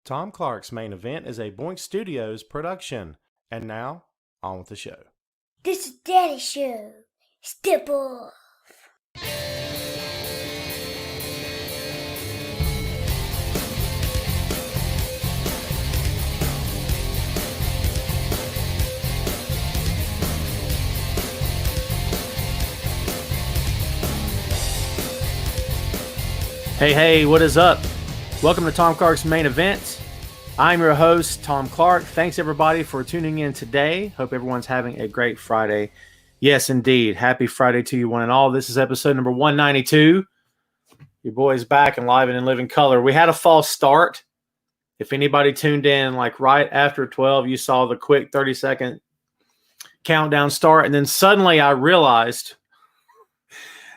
Tom Clark's Main Event is a Boink Studios production. And now, on with the show. This is Daddy Show. Step off. Hey, what is up? Welcome to Tom Clark's Main Event. I'm your host, Tom Clark. Thanks, everybody, for tuning in today. Hope everyone's having a great Friday. Yes, indeed. Happy Friday to you, one and all. This is episode number 192. Your boy's back and live and in living color. We had a false start. If anybody tuned in like right after 12, you saw the quick 30-second countdown start. And then suddenly I realized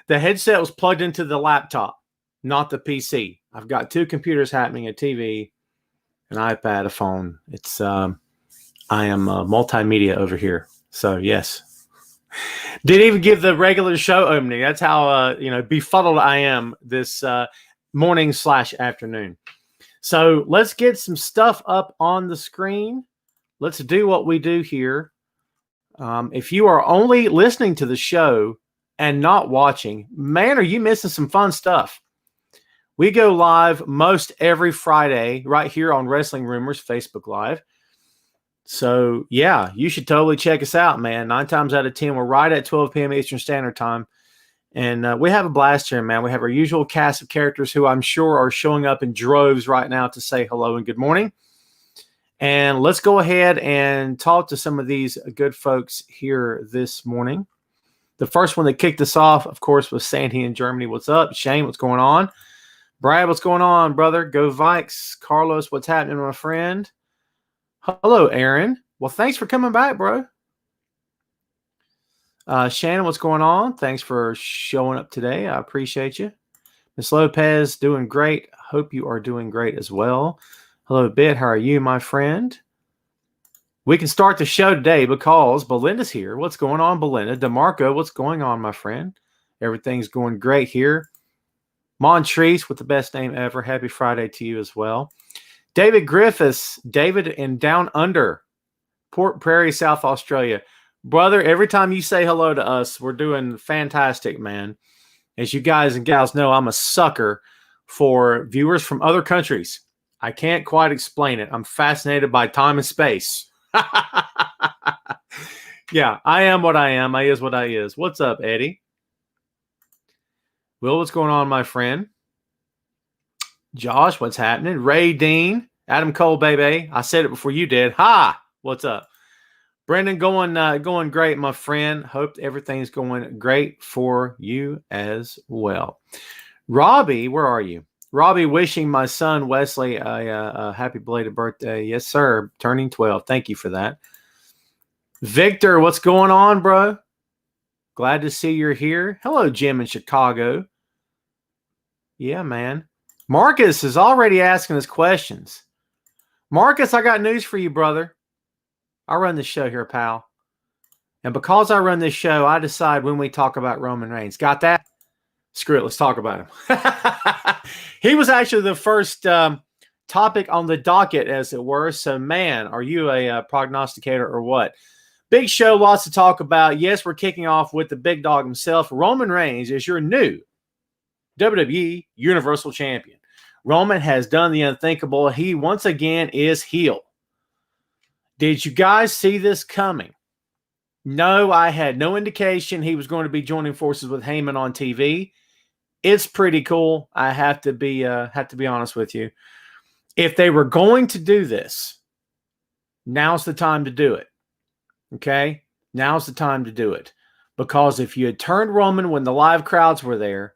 the headset was plugged into the laptop, not the PC. I've got two computers happening, a TV, an iPad, a phone. It's I am multimedia over here. So yes, didn't even give the regular show opening. That's how befuddled I am this morning/afternoon. So let's get some stuff up on the screen. Let's do what we do here. If you are only listening to the show and not watching, man, are you missing some fun stuff? We go live most every Friday right here on Wrestling Rumors Facebook Live. So, yeah, you should totally check us out, man. 9 times out of 10, we're right at 12 p.m. Eastern Standard Time. And we have a blast here, man. We have our usual cast of characters who I'm sure are showing up in droves right now to say hello and good morning. And let's go ahead and talk to some of these good folks here this morning. The first one that kicked us off, of course, was Sandy in Germany. What's up? Shane, what's going on? Brad, what's going on, brother? Go Vikes. Carlos, what's happening, my friend? Hello, Aaron. Well, thanks for coming back, bro. Shannon, what's going on? Thanks for showing up today. I appreciate you. Miss Lopez, doing great. Hope you are doing great as well. Hello, Bit. How are you, my friend? We can start the show today because Belinda's here. What's going on, Belinda? DeMarco, what's going on, my friend? Everything's going great here. Montrese with the best name ever. Happy Friday to you as well. David Griffiths, David in Down Under, Port Prairie, South Australia. Brother, every time you say hello to us, we're doing fantastic, man. As you guys and gals know, I'm a sucker for viewers from other countries. I can't quite explain it. I'm fascinated by time and space. Yeah, I am what I am. I is what I is. What's up, Eddie? Will, what's going on, my friend? Josh, what's happening? Ray Dean, Adam Cole, baby. I said it before you did. Ha! What's up? Brendan, going great, my friend. Hope everything's going great for you as well. Robbie, where are you? Robbie, wishing my son Wesley a happy belated birthday. Yes, sir. Turning 12. Thank you for that. Victor, what's going on, bro? Glad to see you're here. Hello, Jim in Chicago. Yeah, man. Marcus is already asking us questions. Marcus, I got news for you, brother. I run this show here, pal. And because I run this show, I decide when we talk about Roman Reigns. Got that? Screw it. Let's talk about him. He was actually the first topic on the docket, as it were. So, man, are you a prognosticator or what? Big show, lots to talk about. Yes, we're kicking off with the big dog himself. Roman Reigns is your new WWE Universal Champion. Roman has done the unthinkable. He once again is heel. Did you guys see this coming? No, I had no indication he was going to be joining forces with Heyman on TV. It's pretty cool. I have to be honest with you. If they were going to do this, now's the time to do it. Okay? Now's the time to do it. Because if you had turned Roman when the live crowds were there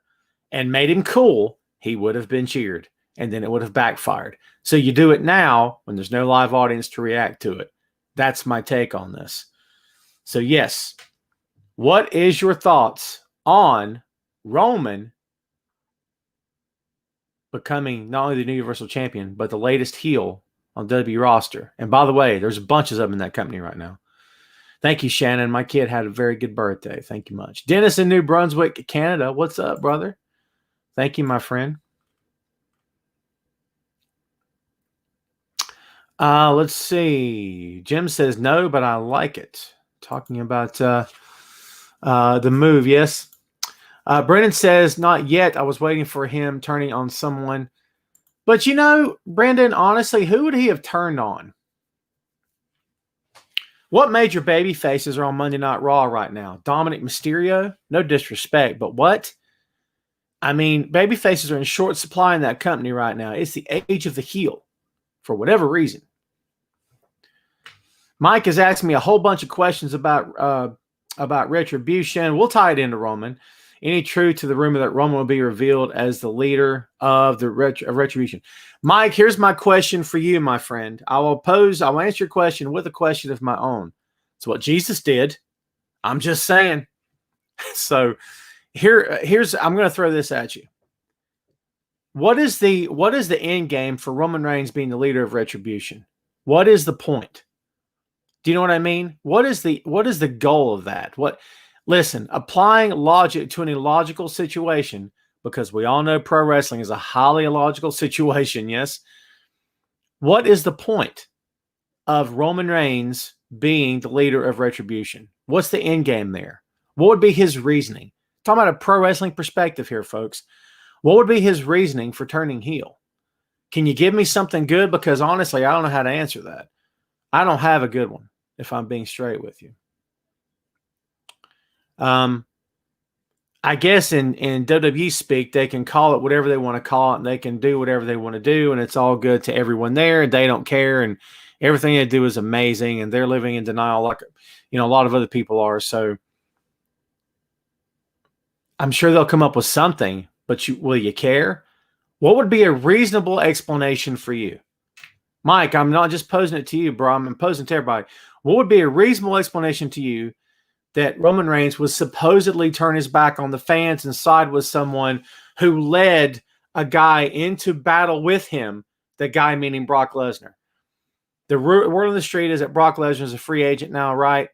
and made him cool, he would have been cheered. And then it would have backfired. So you do it now when there's no live audience to react to it. That's my take on this. So yes, what is your thoughts on Roman becoming not only the new Universal Champion, but the latest heel on WWE roster? And by the way, there's bunches of them in that company right now. Thank you, Shannon. My kid had a very good birthday. Thank you much. Dennis in New Brunswick, Canada. What's up, brother? Thank you, my friend. Let's see. Jim says no, but I like it. Talking about the move, yes. Brendan says not yet. I was waiting for him turning on someone. But you know, Brendan, honestly, who would he have turned on? What major baby faces are on Monday Night Raw right now? Dominic Mysterio? No disrespect, but what? I mean, baby faces are in short supply in that company right now. It's the age of the heel for whatever reason. Mike has asked me a whole bunch of questions about Retribution. We'll tie it into Roman. Any truth to the rumor that Roman will be revealed as the leader of the Retribution? Mike, here's my question for you, my friend. I will answer your question with a question of my own. It's what Jesus did. I'm just saying. So here's I'm going to throw this at you. What is the end game for Roman Reigns being the leader of Retribution? What is the point? Do you know what I mean? What is the goal of that? Listen, applying logic to an illogical situation, because we all know pro wrestling is a highly illogical situation, yes? What is the point of Roman Reigns being the leader of Retribution? What's the end game there? What would be his reasoning? Talking about a pro wrestling perspective here, folks. What would be his reasoning for turning heel? Can you give me something good? Because honestly, I don't know how to answer that. I don't have a good one, if I'm being straight with you. I guess in WWE speak, they can call it whatever they want to call it, and they can do whatever they want to do, and it's all good to everyone there, and they don't care, and everything they do is amazing, and they're living in denial like a lot of other people are. So I'm sure they'll come up with something, but will you care? What would be a reasonable explanation for you? Mike, I'm not just posing it to you, bro. I'm posing it to everybody. What would be a reasonable explanation to you that Roman Reigns would supposedly turn his back on the fans and side with someone who led a guy into battle with him, the guy meaning Brock Lesnar? The word on the street is that Brock Lesnar is a free agent now, right?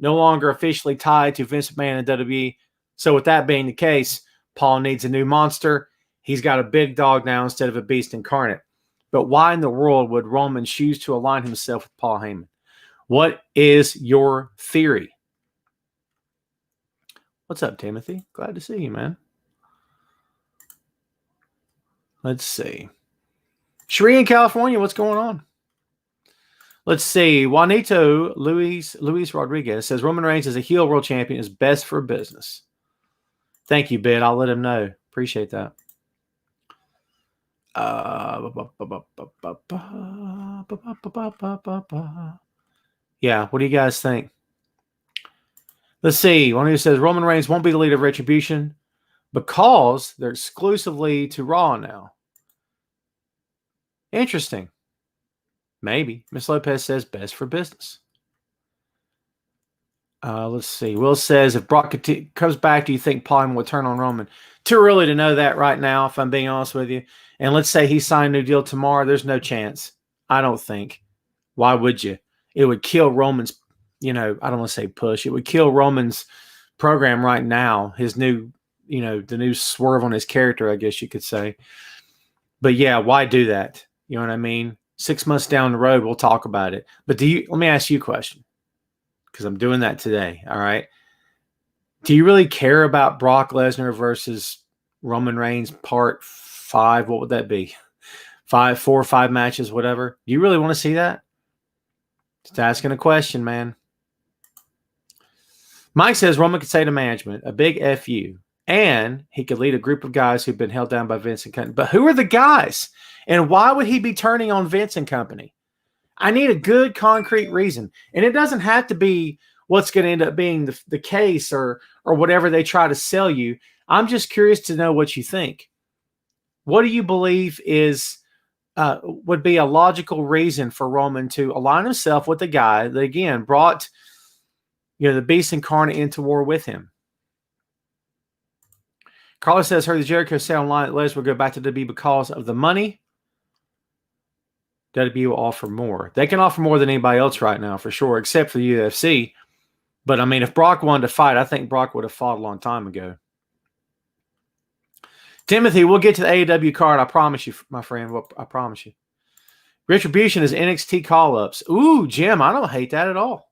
No longer officially tied to Vince McMahon and WWE. So with that being the case, Paul needs a new monster. He's got a big dog now instead of a beast incarnate. But why in the world would Roman choose to align himself with Paul Heyman? What is your theory? What's up, Timothy? Glad to see you, man. Let's see. Sheree in California, what's going on? Let's see. Juanito Luis Rodriguez says Roman Reigns as a heel world champion is best for business. Thank you, Ben. I'll let him know. Appreciate that. Yeah, what do you guys think? Let's see. One who says Roman Reigns won't be the leader of Retribution because they're exclusively to Raw now. Interesting. Maybe. Miss Lopez says best for business. Let's see. Will says if Brock comes back, do you think Paul will turn on Roman? Too early to know that right now, if I'm being honest with you. And let's say he signed a new deal tomorrow. There's no chance. I don't think. Why would you? It would kill Roman's, I don't want to say push. It would kill Roman's program right now. His new, the new swerve on his character, I guess you could say. But yeah, why do that? You know what I mean? 6 months down the road, we'll talk about it. But let me ask you a question, because I'm doing that today. All right. Do you really care about Brock Lesnar versus Roman Reigns part 5? What would that be? 4 or 5 matches, whatever. Do you really want to see that? Just asking a question, man. Mike says Roman could say to management, a big FU, and he could lead a group of guys who've been held down by Vince and company. But who are the guys? And why would he be turning on Vince and company? I need a good concrete reason. And it doesn't have to be what's going to end up being the case or whatever they try to sell you. I'm just curious to know what you think. What do you believe would be a logical reason for Roman to align himself with the guy that, again, brought the beast incarnate into war with him? Carlos says, heard the Jericho say online that Lesnar will go back to WWE because of the money. WWE will offer more. They can offer more than anybody else right now, for sure, except for the UFC. But, I mean, if Brock wanted to fight, I think Brock would have fought a long time ago. Timothy, we'll get to the AEW card. I promise you, my friend. I promise you. Retribution is NXT call-ups. Ooh, Jim, I don't hate that at all.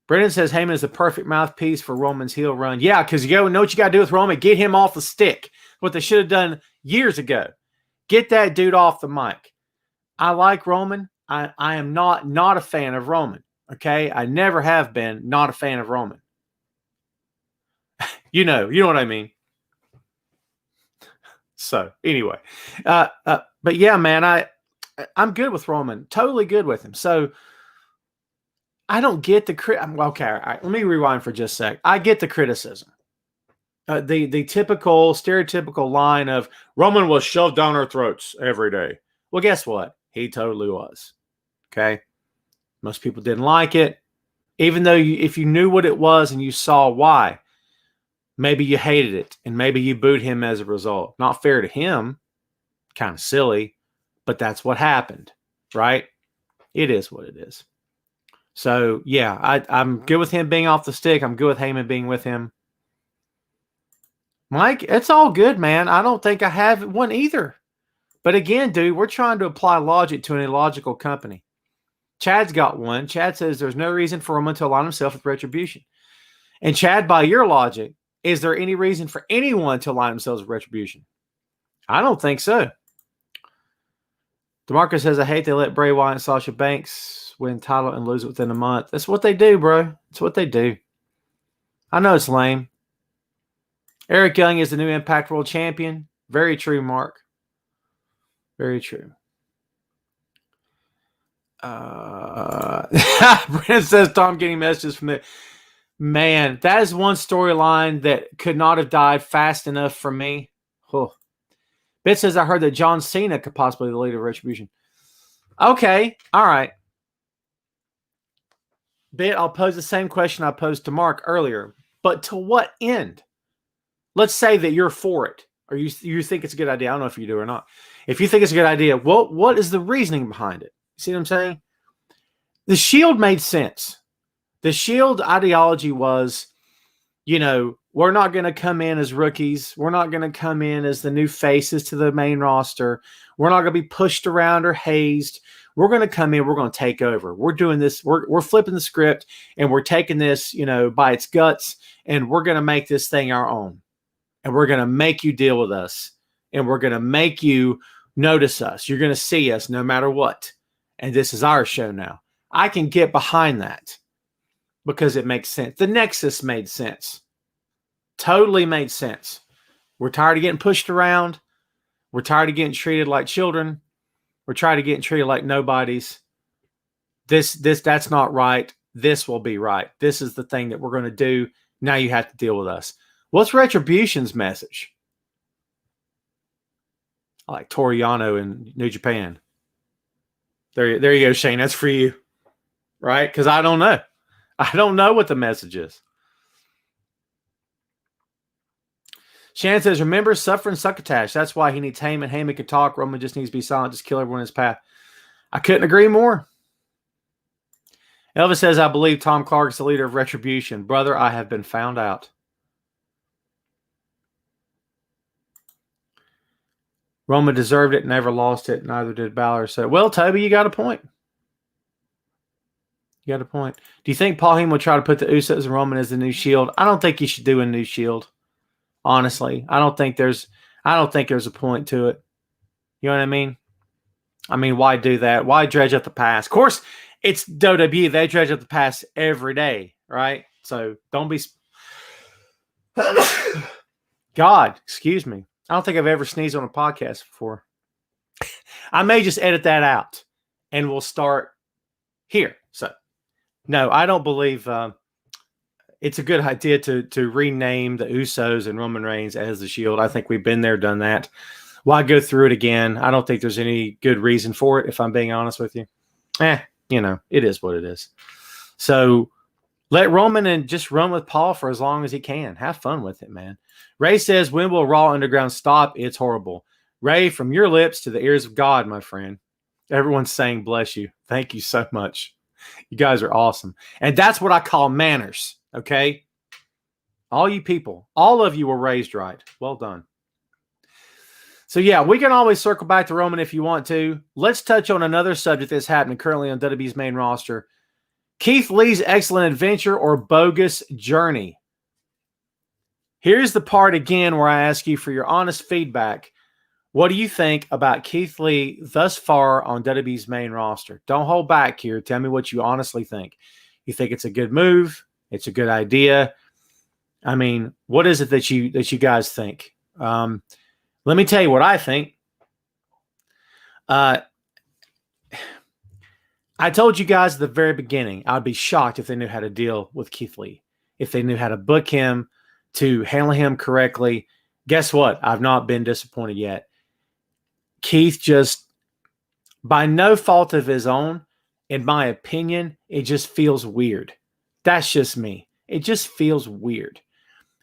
Brendan says Heyman is the perfect mouthpiece for Roman's heel run. Yeah, because you know what you got to do with Roman? Get him off the stick. What they should have done years ago. Get that dude off the mic. I like Roman. I am not a fan of Roman. Okay? I never have been not a fan of Roman. you know what I mean. So, anyway. But yeah, man, I'm good with Roman. Totally good with him. So, I don't get the okay, all right, let me rewind for just a sec. I get the criticism. The typical, stereotypical line of Roman was shoved down our throats every day. Well, guess what? He totally was. Okay? Most people didn't like it. Even though if you knew what it was and you saw why, maybe you hated it and maybe you booed him as a result. Not fair to him. Kind of silly, but that's what happened, right? It is what it is. So, yeah, I'm good with him being off the stick. I'm good with Heyman being with him. Mike, it's all good, man. I don't think I have one either. But again, dude, we're trying to apply logic to an illogical company. Chad's got one. Chad says there's no reason for Roman to align himself with Retribution. And Chad, by your logic, is there any reason for anyone to align themselves with Retribution? I don't think so. DeMarcus says, I hate they let Bray Wyatt and Sasha Banks win title and lose it within a month. That's what they do, bro. That's what they do. I know it's lame. Eric Young is the new Impact World Champion. Very true, Mark. Very true. Brent says Tom getting messages from the man. That is one storyline that could not have died fast enough for me. Oh. Bit says I heard that John Cena could possibly be the leader of Retribution. Okay, all right. Bit, I'll pose the same question I posed to Mark earlier. But to what end? Let's say that you're for it, or you think it's a good idea. I don't know if you do or not. If you think it's a good idea, what is the reasoning behind it? See what I'm saying? The Shield made sense. The Shield ideology was, we're not going to come in as rookies. We're not going to come in as the new faces to the main roster. We're not going to be pushed around or hazed. We're going to come in. We're going to take over. We're doing this. We're flipping the script, and we're taking this, by its guts, and we're going to make this thing our own. And we're going to make you deal with us. And we're going to make you notice us. You're going to see us no matter what. And this is our show now. I can get behind that because it makes sense. The Nexus made sense. Totally made sense. We're tired of getting pushed around. We're tired of getting treated like children. We're tired of getting treated like nobodies. That's not right. This will be right. This is the thing that we're going to do. Now you have to deal with us. What's Retribution's message? I like Toru Yano in New Japan. There you go, Shane. That's for you. Right? Because I don't know. I don't know what the message is. Shannon says, remember suffering succotash. That's why he needs Heyman. Heyman can talk. Roman just needs to be silent. Just kill everyone in his path. I couldn't agree more. Elvis says, I believe Tom Clark is the leader of Retribution. Brother, I have been found out. Roman deserved it, never lost it. Neither did Balor. So, well, Toby, you got a point. You got a point. Do you think Paul Heyman will try to put the Usos and Roman as the new Shield? I don't think he should do a new Shield. Honestly, I don't think there's a point to it. You know what I mean? I mean, why do that? Why dredge up the past? Of course, it's WWE. They dredge up the past every day, right? So don't be. God, excuse me. I don't think I've ever sneezed on a podcast before. I may just edit that out, and we'll start here. So, no, I don't believe it's a good idea to rename the Usos and Roman Reigns as the Shield. I think we've been there, done that. Why go through it again? I don't think there's any good reason for it, if I'm being honest with you. It is what it is. So let Roman and just run with Paul for as long as he can. Have fun with it, man. Ray says, when will Raw Underground stop? It's horrible. Ray, from your lips to the ears of God, my friend. Everyone's saying bless you. Thank you so much. You guys are awesome. And that's what I call manners, okay? All you people, all of you were raised right. Well done. So, yeah, we can always circle back to Roman if you want to. Let's touch on another subject that's happening currently on WWE's main roster. Keith Lee's excellent adventure or bogus journey. Here's the part again where I ask you for your honest feedback. What do you think about Keith Lee thus far on WWE's main roster? Don't hold back here. Tell me what you honestly think. You think it's a good move? It's a good idea? I mean, what is it that you guys think? Let me tell you what I think. I told you guys at the very beginning, I'd be shocked if they knew how to deal with Keith Lee, if they knew how to book him, to handle him correctly. Guess what? I've not been disappointed yet. Keith just, by no fault of his own, in my opinion, it just feels weird. That's just me. It just feels weird.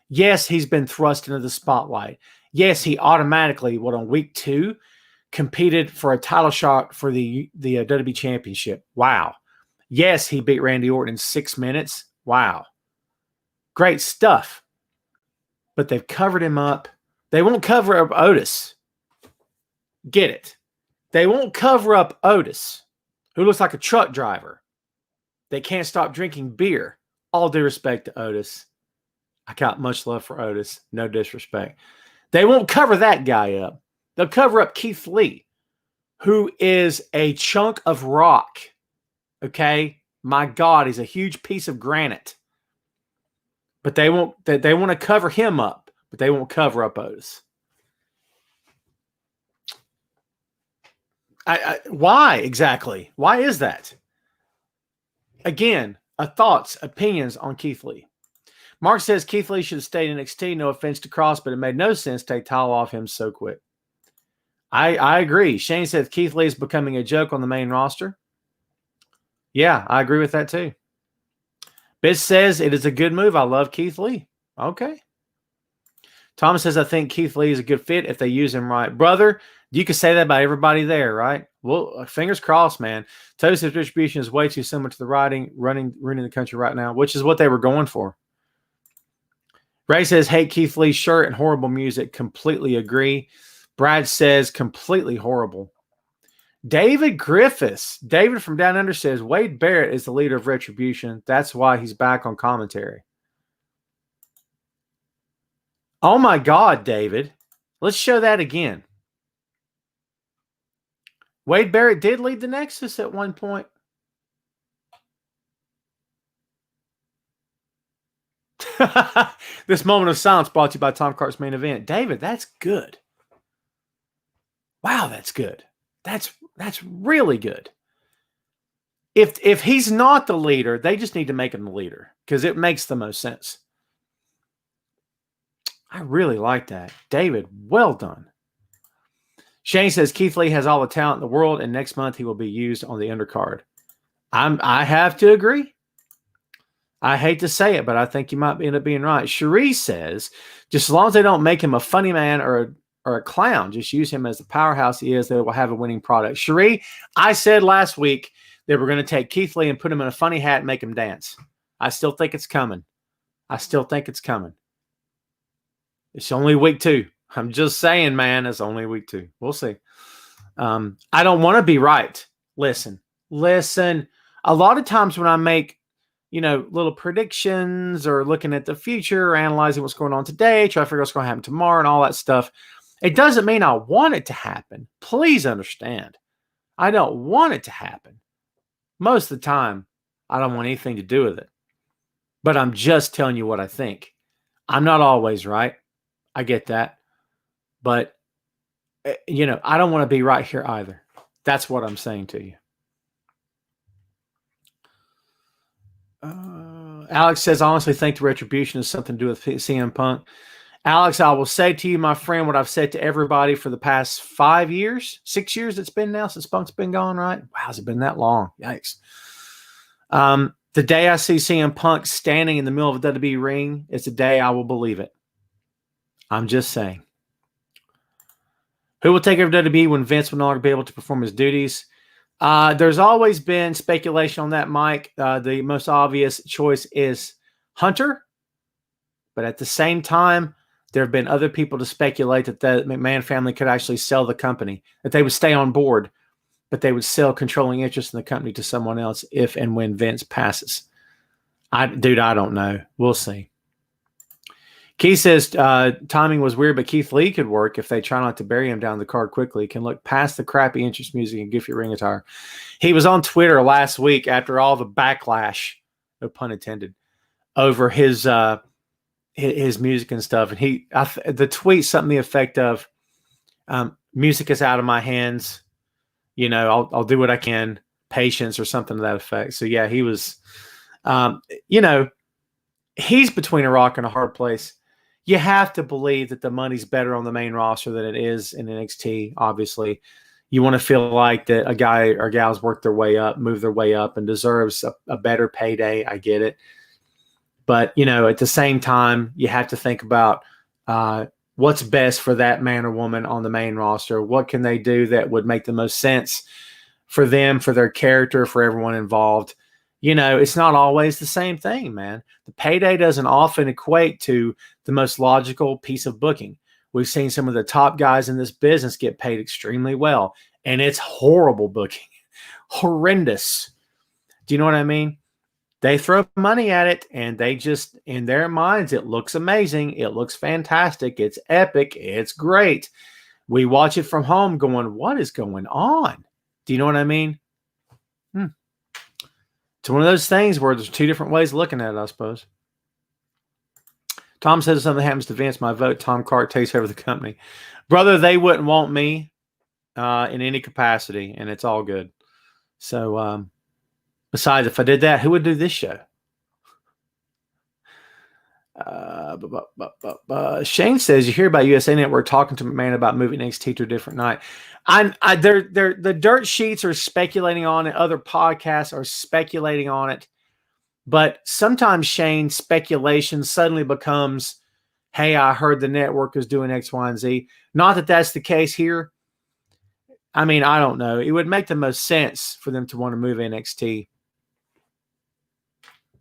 Yes, he's been thrust into the spotlight. Yes, he automatically, on week 2, competed for a title shot for the WWE Championship. Wow. Yes, he beat Randy Orton in 6 minutes. Wow. Great stuff. But they've covered him up. They won't cover up Otis. Get it. They won't cover up Otis, who looks like a truck driver. They can't stop drinking beer. All due respect to Otis. I got much love for Otis. No disrespect. They won't cover that guy up. They'll cover up Keith Lee, who is a chunk of rock. Okay? My God, he's a huge piece of granite. But they want to cover him up, but they won't cover up Otis. Why exactly? Why is that? Again, thoughts, opinions on Keith Lee. Mark says Keith Lee should have stayed in NXT. No offense to Cross, but it made no sense to take title off him so quick. I agree. Shane says Keith Lee is becoming a joke on the main roster. Yeah, I agree with that too. Biz says it is a good move. I love Keith Lee. Okay. Thomas says I think Keith Lee is a good fit if they use him right. Brother, you can say that about everybody there, right? Well, fingers crossed, man. Total distribution is way too similar to the ruining the country right now, which is what they were going for. Ray says, hate Keith Lee's shirt and horrible music. Completely agree. Brad says, completely horrible. David Griffiths. David from Down Under says, Wade Barrett is the leader of Retribution. That's why he's back on commentary. Oh, my God, David. Let's show that again. Wade Barrett did lead the Nexus at one point. This moment of silence brought to you by Tom Cart's Main Event. David, that's good. Wow, that's good. That's really good. If he's not the leader, they just need to make him the leader because it makes the most sense. I really like that. David, well done. Shane says Keith Lee has all the talent in the world, and next month he will be used on the undercard. I have to agree. I hate to say it, but I think you might end up being right. Cherie says, just as long as they don't make him a funny man or a clown, just use him as the powerhouse he is, they will have a winning product. Cherie, I said last week that we're going to take Keith Lee and put him in a funny hat and make him dance. I still think it's coming. It's only week 2. I'm just saying, man, it's only week 2. We'll see. I don't want to be right. Listen. A lot of times when I make, little predictions or looking at the future or analyzing what's going on today, try to figure out what's going to happen tomorrow and all that stuff, it doesn't mean I want it to happen. Please understand. I don't want it to happen. Most of the time, I don't want anything to do with it. But I'm just telling you what I think. I'm not always right. I get that. But, I don't want to be right here either. That's what I'm saying to you. Alex says, I honestly think the Retribution has something to do with CM Punk. Alex, I will say to you, my friend, what I've said to everybody for the past 6 years it's been now since Punk's been gone, right? Wow, has it been that long? Yikes. The day I see CM Punk standing in the middle of a WWE ring, it's the day I will believe it. I'm just saying. Who will take over WWE when Vince will no longer be able to perform his duties? There's always been speculation on that, Mike. The most obvious choice is Hunter. But at the same time, There have been other people to speculate that the McMahon family could actually sell the company, that they would stay on board, but they would sell controlling interest in the company to someone else if and when Vince passes. I don't know. We'll see. Keith says timing was weird, but Keith Lee could work if they try not to bury him down the card quickly. Can look past the crappy interest music and Goofy ring attire. He was on Twitter last week after all the backlash, no pun intended, over his music and stuff. And the tweet something to the effect of, music is out of my hands. You know, I'll do what I can. Patience or something to that effect. So yeah, he was, he's between a rock and a hard place. You have to believe that the money's better on the main roster than it is in NXT. Obviously, you want to feel like that a guy or gal's worked their way up, moved their way up, and deserves a better payday. I get it. But, at the same time, you have to think about what's best for that man or woman on the main roster. What can they do that would make the most sense for them, for their character, for everyone involved? It's not always the same thing, man. The payday doesn't often equate to the most logical piece of booking. We've seen some of the top guys in this business get paid extremely well, and it's horrible booking. Horrendous. Do you know what I mean? They throw money at it, and they just, in their minds, it looks amazing. It looks fantastic. It's epic. It's great. We watch it from home going, what is going on? Do you know what I mean? It's one of those things where there's two different ways of looking at it, I suppose. Tom says if something happens to Vince, my vote, Tom Clark takes over the company. Brother, they wouldn't want me in any capacity, and it's all good. So, besides, if I did that, who would do this show? Shane says, you hear about USA Network talking to McMahon about moving NXT to a different night. The dirt sheets are speculating on it. Other podcasts are speculating on it. But sometimes, Shane, speculation suddenly becomes, hey, I heard the network is doing X, Y, and Z. Not that that's the case here. I mean, I don't know. It would make the most sense for them to want to move NXT.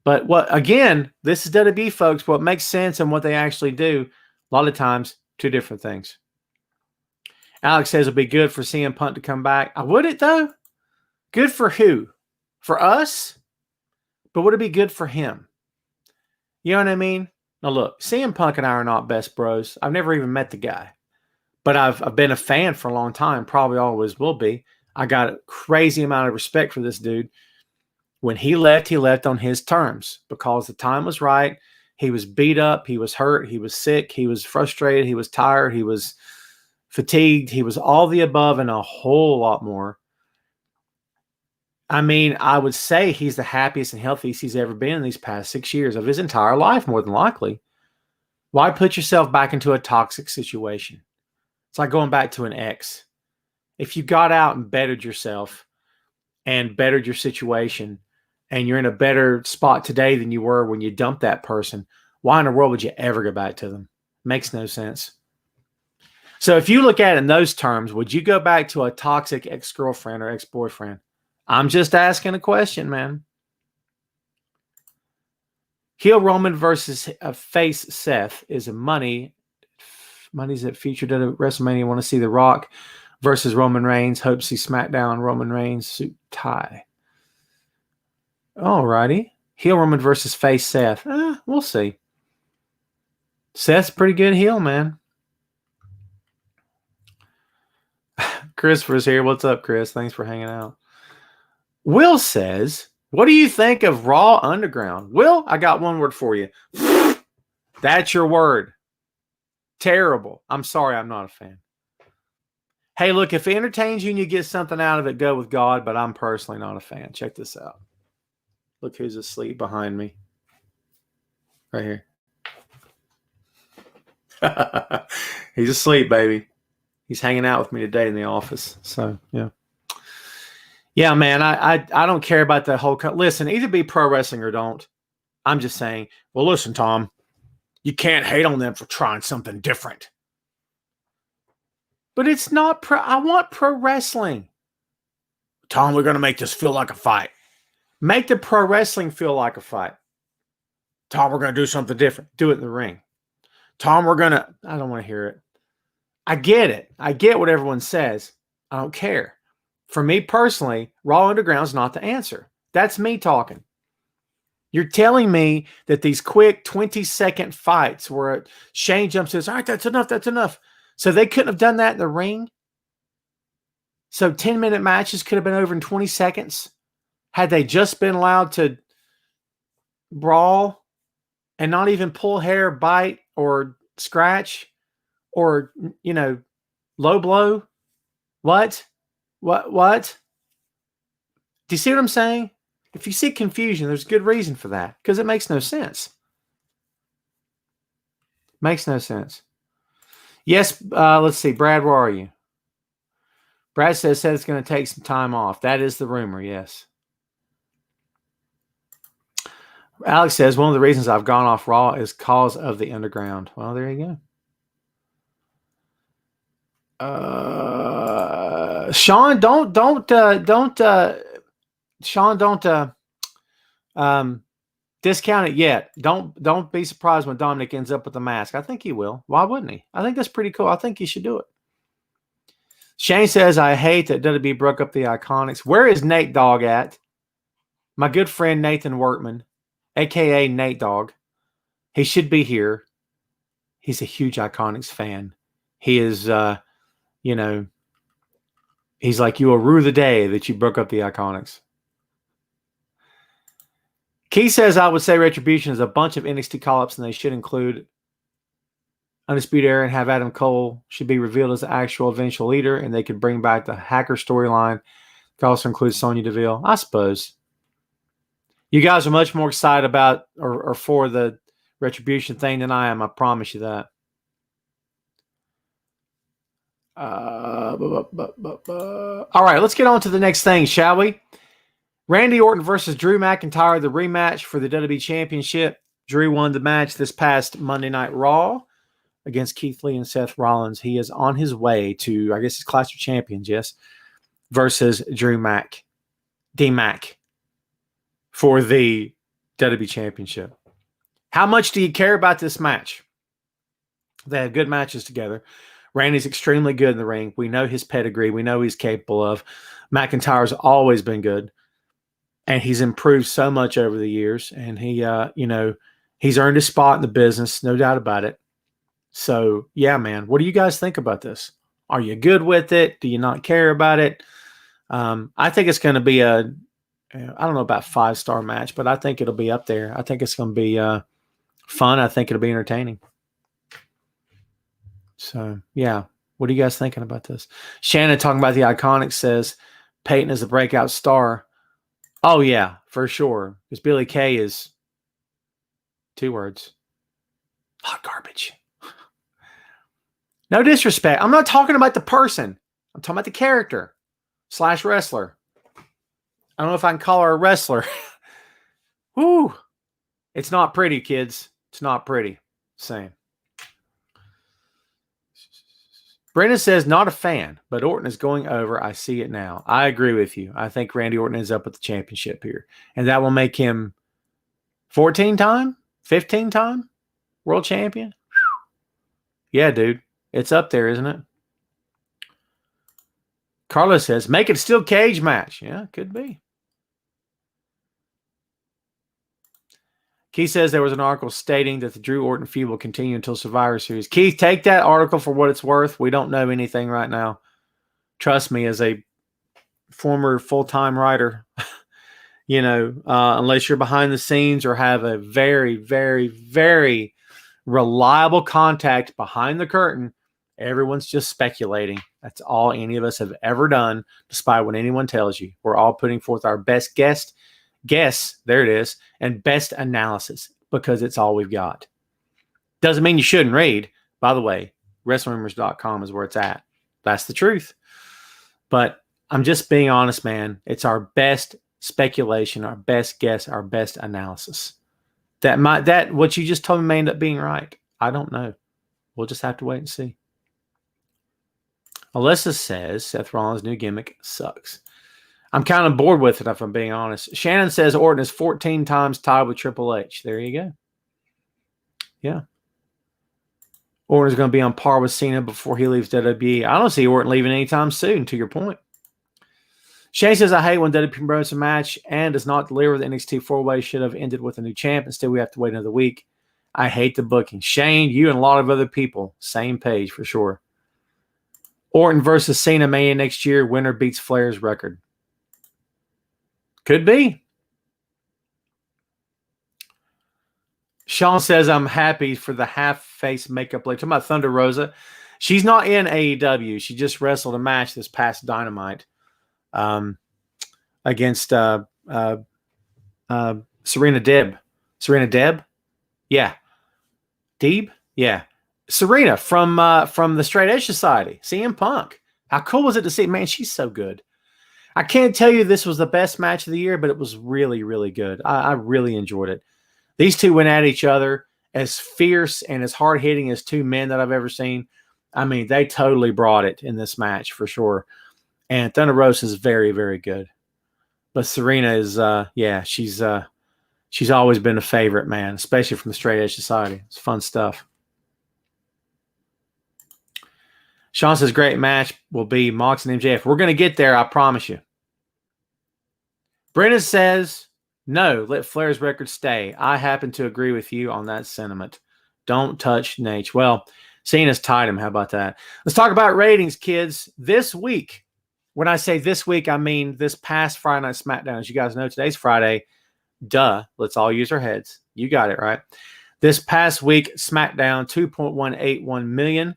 But this is WWE, folks. What makes sense and what they actually do, a lot of times, two different things. Alex says it'll be good for CM Punk to come back. Would it, though? Good for who? For us? But would it be good for him? You know what I mean? Now, look, CM Punk and I are not best bros. I've never even met the guy. But I've been a fan for a long time. Probably always will be. I got a crazy amount of respect for this dude. When he left on his terms because the time was right. He was beat up. He was hurt. He was sick. He was frustrated. He was tired. He was fatigued. He was all the above and a whole lot more. I mean, I would say he's the happiest and healthiest he's ever been in these past 6 years of his entire life, more than likely. Why put yourself back into a toxic situation? It's like going back to an ex. If you got out and bettered yourself and bettered your situation, and you're in a better spot today than you were when you dumped that person, why in the world would you ever go back to them? Makes no sense. So if you look at it in those terms, would you go back to a toxic ex-girlfriend or ex-boyfriend? I'm just asking a question, man. Heel Roman versus face Seth is a money's that featured at WrestleMania. Want to see The Rock versus Roman Reigns. Hope to see SmackDown Roman Reigns suit tie. All righty. Heel Roman versus face Seth. We'll see. Seth's pretty good heel, man. Christopher's here. What's up, Chris? Thanks for hanging out. Will says, what do you think of Raw Underground? Will, I got one word for you. That's your word. Terrible. I'm sorry, I'm not a fan. Hey, look, if it entertains you and you get something out of it, go with God, but I'm personally not a fan. Check this out. Look who's asleep behind me. Right here. He's asleep, baby. He's hanging out with me today in the office. So, yeah. Yeah, man, I don't care about that whole... Listen, either be pro wrestling or don't. I'm just saying, well, listen, Tom, you can't hate on them for trying something different. But it's not pro... I want pro wrestling. Tom, we're going to make this feel like a fight. Make the pro wrestling feel like a fight. Tom, we're going to do something different. Do it in the ring. Tom, I don't want to hear it. I get it. I get what everyone says. I don't care. For me personally, Raw Underground is not the answer. That's me talking. You're telling me that these quick 20-second fights where Shane jumps in, all right, that's enough. So they couldn't have done that in the ring? So 10-minute matches could have been over in 20 seconds had they just been allowed to brawl and not even pull hair, bite, or scratch, or, low blow? What? What? Do you see what I'm saying? If you see confusion, there's good reason for that because it makes no sense. Makes no sense. Yes, let's see. Brad, where are you? Brad said it's going to take some time off. That is the rumor, yes. Alex says one of the reasons I've gone off Raw is cause of the Underground. Well, there you go. Sean, don't discount it yet. Don't be surprised when Dominic ends up with the mask. I think he will. Why wouldn't he? I think that's pretty cool. I think he should do it. Shane says, I hate that WWE broke up the Iconics. Where is Nate Dogg at? My good friend Nathan Workman, a.k.a. Nate Dogg. He should be here. He's a huge Iconics fan. He is, he's like, you will rue the day that you broke up the Iconics. Key says, I would say Retribution is a bunch of NXT call-ups and they should include Undisputed Era and have Adam Cole should be revealed as the actual eventual leader, and they could bring back the hacker storyline. Could also include Sonya Deville. I suppose. You guys are much more excited about or for the Retribution thing than I am. I promise you that. All right, let's get on to the next thing, shall we? Randy Orton versus Drew McIntyre, the rematch for the WWE Championship. Drew won the match this past Monday Night Raw against Keith Lee and Seth Rollins. He is on his way to, I guess, his Clash of Champions, yes, versus D-Mac, for the WWE Championship. How much do you care about this match? They have good matches together. Randy's extremely good in the ring. We know his pedigree. We know he's capable of. McIntyre's always been good. And he's improved so much over the years. And he, he's earned his spot in the business, no doubt about it. So, yeah, man, what do you guys think about this? Are you good with it? Do you not care about it? I think it's going to be I don't know about 5-star match, but I think it'll be up there. I think it's going to be fun. I think it'll be entertaining. So, yeah, what are you guys thinking about this? Shannon talking about the Iconics says Peyton is a breakout star. Oh, yeah, for sure. Because Billy Kay is 2 words. Hot garbage. No disrespect. I'm not talking about the person. I'm talking about the character / wrestler. I don't know if I can call her a wrestler. Woo. It's not pretty, kids. It's not pretty. Same. Brendan says, not a fan, but Orton is going over. I see it now. I agree with you. I think Randy Orton ends up with the championship here. And that will make him 14-time, 15-time world champion. Yeah, dude. It's up there, isn't it? Carlos says, make it a steel cage match. Yeah, could be. Keith says there was an article stating that the Drew Orton feud will continue until Survivor Series. Keith, take that article for what it's worth. We don't know anything right now. Trust me, as a former full-time writer, unless you're behind the scenes or have a very, very, very reliable contact behind the curtain, everyone's just speculating. That's all any of us have ever done, despite what anyone tells you. We're all putting forth our best guess, there it is, and best analysis, because it's all we've got. Doesn't mean you shouldn't read. By the way, WrestlingRumors.com is where it's at. That's the truth. But I'm just being honest, man. It's our best speculation, our best guess, our best analysis. That what you just told me may end up being right. I don't know. We'll just have to wait and see. Alyssa says Seth Rollins' new gimmick sucks. I'm kind of bored with it, if I'm being honest. Shannon says Orton is 14 times tied with Triple H. There you go. Yeah. Orton is going to be on par with Cena before he leaves WWE. I don't see Orton leaving anytime soon, to your point. Shane says, I hate when WWE promotes a match and does not deliver. The NXT 4-way should have ended with a new champ. Instead, we have to wait another week. I hate the booking. Shane, you and a lot of other people, same page for sure. Orton versus Cena Mania next year. Winner beats Flair's record. Could be. Sean says, I'm happy for the half-face makeup lady. Talking about Thunder Rosa. She's not in AEW. She just wrestled a match this past Dynamite against Serena Deeb. Serena Deeb? Yeah. Deeb? Yeah. Serena from the Straight Edge Society. CM Punk. How cool was it to see? Man, she's so good. I can't tell you this was the best match of the year, but it was really, really good. I really enjoyed it. These two went at each other as fierce and as hard-hitting as two men that I've ever seen. I mean, they totally brought it in this match for sure. And Thunder Rosa is very, very good. But Serena is, she's always been a favorite, man, especially from the Straight Edge Society. It's fun stuff. Sean says, great match will be Mox and MJF. We're going to get there, I promise you. Brennan says, no, let Flair's record stay. I happen to agree with you on that sentiment. Don't touch Nate. Well, Cena's tied him. How about that? Let's talk about ratings, kids. This week, when I say this week, I mean this past Friday Night SmackDown. As you guys know, today's Friday. Duh. Let's all use our heads. You got it, right? This past week, SmackDown, 2.181 million.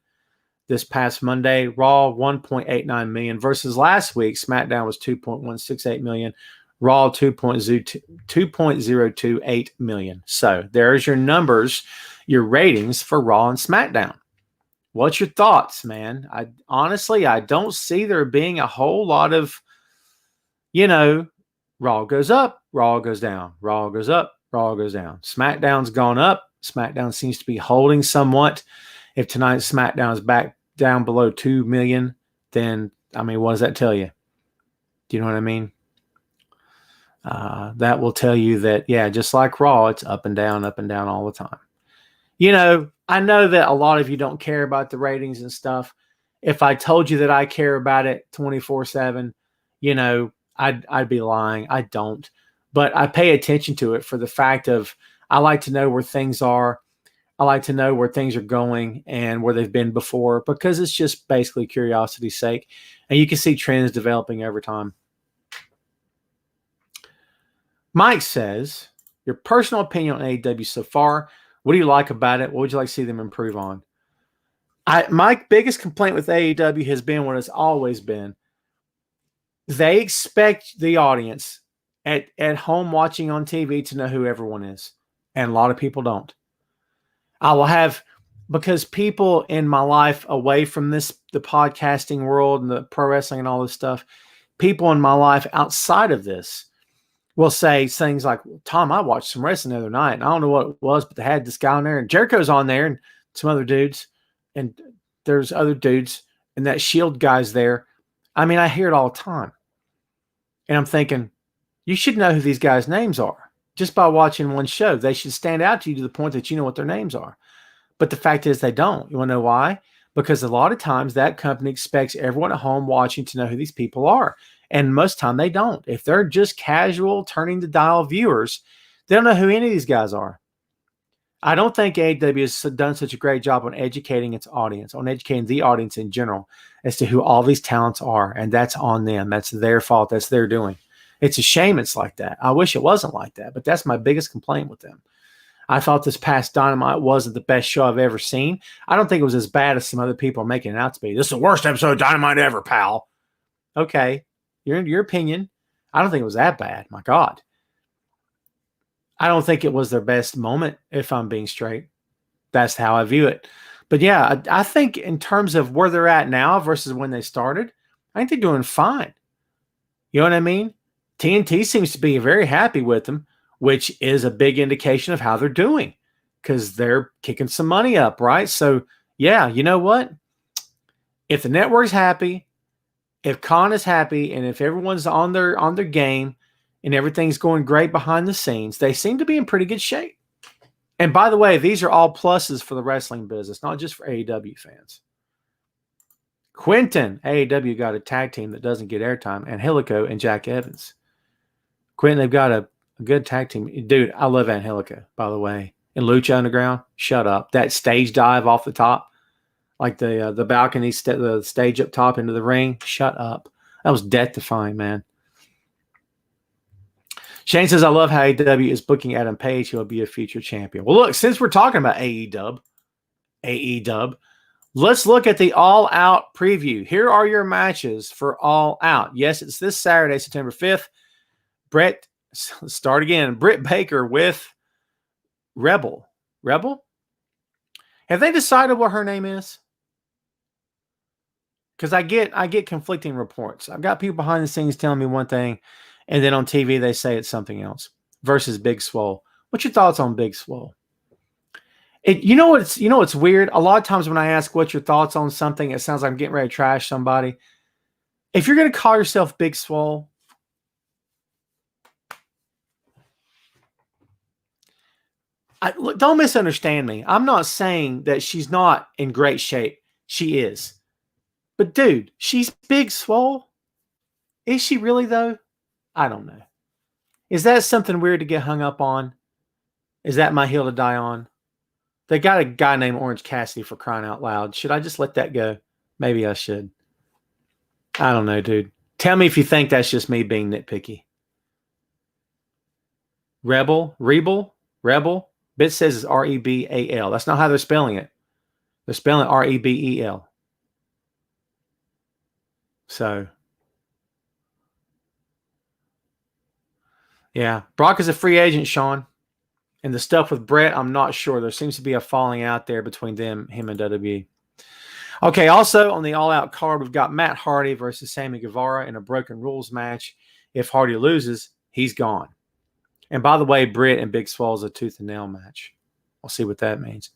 This past Monday, Raw, 1.89 million. Versus last week, SmackDown was 2.168 million. Raw, 2.028 million. So there's your numbers, your ratings for Raw and SmackDown. What's your thoughts, man? I don't see there being a whole lot of, Raw goes up, Raw goes down, Raw goes up, Raw goes down. SmackDown's gone up. SmackDown seems to be holding somewhat. If tonight's SmackDown is back down below 2 million, then, what does that tell you? Do you know what I mean? That will tell you that, just like Raw, it's up and down all the time. I know that a lot of you don't care about the ratings and stuff. If I told you that I care about it 24/7, I'd be lying. I don't. But I pay attention to it for the fact of I like to know where things are. I like to know where things are going and where they've been before because it's just basically curiosity's sake. And you can see trends developing over time. Mike says, your personal opinion on AEW so far, what do you like about it? What would you like to see them improve on? My biggest complaint with AEW has been what it's always been. They expect the audience at home watching on TV to know who everyone is. And a lot of people don't. Because people in my life away from the podcasting world and the pro wrestling and all this stuff, people in my life outside of this will say things like, Tom, I watched some wrestling the other night, and I don't know what it was, but they had this guy on there, and Jericho's on there, and some other dudes, and there's other dudes, and that Shield guy's there. I hear it all the time. And I'm thinking, you should know who these guys' names are. Just by watching one show, they should stand out to you to the point that you know what their names are. But the fact is they don't. You want to know why? Because a lot of times that company expects everyone at home watching to know who these people are. And most of the time they don't. If they're just casual, turning the dial viewers, they don't know who any of these guys are. I don't think AEW has done such a great job on educating its audience, on educating the audience in general as to who all these talents are. And that's on them. That's their fault. That's their doing. It's a shame it's like that. I wish it wasn't like that, but that's my biggest complaint with them. I thought this past Dynamite wasn't the best show I've ever seen. I don't think it was as bad as some other people are making it out to be. This is the worst episode of Dynamite ever, pal. Okay, your opinion. I don't think it was that bad. My God. I don't think it was their best moment, if I'm being straight. That's how I view it. But yeah, I think in terms of where they're at now versus when they started, I think they're doing fine. You know what I mean? TNT seems to be very happy with them, which is a big indication of how they're doing because they're kicking some money up, right? So, yeah, you know what? If the network's happy, if Khan is happy, and if everyone's on their game and everything's going great behind the scenes, they seem to be in pretty good shape. And by the way, these are all pluses for the wrestling business, not just for AEW fans. Quentin, AEW got a tag team that doesn't get airtime, and Angelico and Jack Evans. Quentin, they've got a good tag team. Dude, I love Angelico, by the way. And Lucha Underground, shut up. That stage dive off the top, like the balcony, the stage up top into the ring, shut up. That was death-defying, man. Shane says, I love how AEW is booking Adam Page. He'll be a future champion. Well, look, since we're talking about AEW, let's look at the All Out preview. Here are your matches for All Out. Yes, it's this Saturday, September 5th. Britt Baker with Rebel. Rebel? Have they decided what her name is? Because I get conflicting reports. I've got people behind the scenes telling me one thing, and then on TV they say it's something else. Versus Big Swole. What's your thoughts on Big Swole? You know what's weird? A lot of times when I ask what's your thoughts on something, it sounds like I'm getting ready to trash somebody. If you're going to call yourself Big Swole, look, don't misunderstand me. I'm not saying that she's not in great shape. She is. But dude, she's Big Swole. Is she really though? I don't know. Is that something weird to get hung up on? Is that my hill to die on? They got a guy named Orange Cassidy, for crying out loud. Should I just let that go? Maybe I should. I don't know, dude. Tell me if you think that's just me being nitpicky. Rebel? Bit says it's R-E-B-A-L. That's not how they're spelling it. They're spelling R-E-B-E-L. So, yeah. Brock is a free agent, Sean. And the stuff with Brett, I'm not sure. There seems to be a falling out there between him and WWE. Okay, also on the all-out card, we've got Matt Hardy versus Sammy Guevara in a Broken Rules match. If Hardy loses, he's gone. And by the way, Britt and Big Swole is a tooth and nail match. We'll see what that means.